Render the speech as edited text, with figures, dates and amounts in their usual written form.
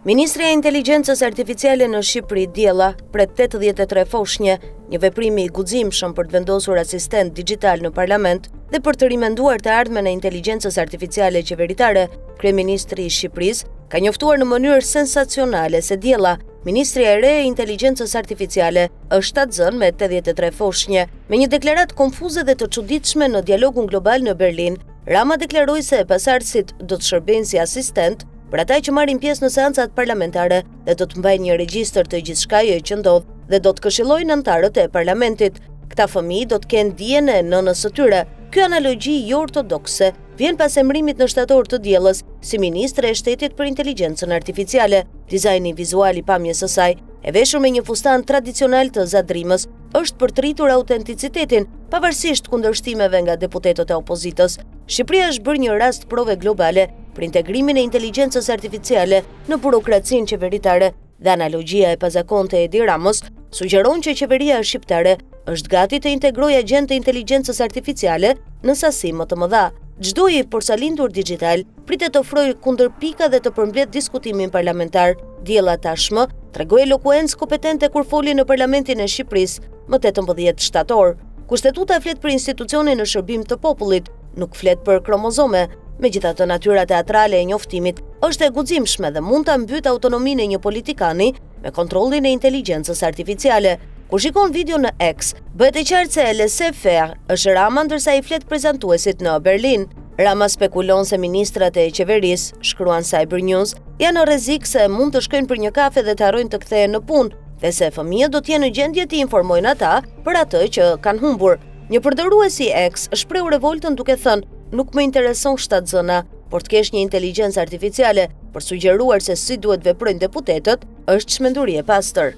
Ministria e Inteligjencës Artificiale në Shqipëri, Diella, pret 83 foshnje, një veprim i guximshëm për të vendosur asistent digjital në parlament dhe për të rimenduar të ardhmen e inteligjencës artificiale qeveritare. Kryeministri i Shqipërisë ka njoftuar në mënyrë sensacionale se Diella, Ministria e re e Inteligjencës Artificiale, është atë zënë me 83 foshnje. Me një deklaratë konfuze dhe të çuditshme në dialogun global në Berlin, Rama deklaroi se pasardhësit do të shërbejnë si asistent për ata që marrin pjesë në seancat parlamentare dhe do të mbajnë një regjistër të gjithçkaje që ndodh dhe do të këshillojnë anëtarët e parlamentit. Këta fëmijë do të kenë dijen e nënës së tyre. Ky analogji jo ortodokse vjen pas emërimit në shtator të Diellës si ministre e shtetit për inteligjencën artificiale. Dizajni vizual i pamjes së saj, e veshur me një fustan tradicional të zadrimës, është për të rritur autenticitetin, pavarësisht kundërshtimeve nga deputetët e opozitës. Shqipëria është bërë një rast prove globale për integrimin e inteligjencës artificiale në burokracinë qeveritare dhe analogjia e pazakonte e Edi Ramës sugjeron që qeveria shqiptare është gati të integrojë agjentë të inteligjencës artificiale në sasi më të mëdha. Çdo i porsalindur digjital pritet të ofrojë kundërpika dhe të përmbledh diskutimin parlamentar. Diella tashmë tregoi elokuencë kompetente kur foli në Parlamentin e Shqipërisë më 18 shtator. Kushtetuta flet për institucione në shërbim të popullit, nuk flet për kromozome. Megjithatë, natyra teatrale e njoftimit është e guximshme dhe mund ta mbyt autonominë e një politikani me kontrollin e inteligjencës artificiale. Kur shikon video në X, bëhet e qartë se laissez faire është Rama ndërsa i flet prezantuesit në Berlin. Rama spekulon se ministrat e qeverisë, shkruan Cybernews, janë në rrezik se mund të shkojnë për një kafe dhe të harrojnë të kthehen në punë, dhe se fëmijët do të jenë në gjendje të informojnë ata për atë që kanë humbur. Një përdorrues i X shpreu revoltën duke thënë: "Nuk më intereson shtatzëna, por të kesh një inteligjencë artificiale për sugjeruar se si duhet veprojnë deputetët, është çmenduri e pastër."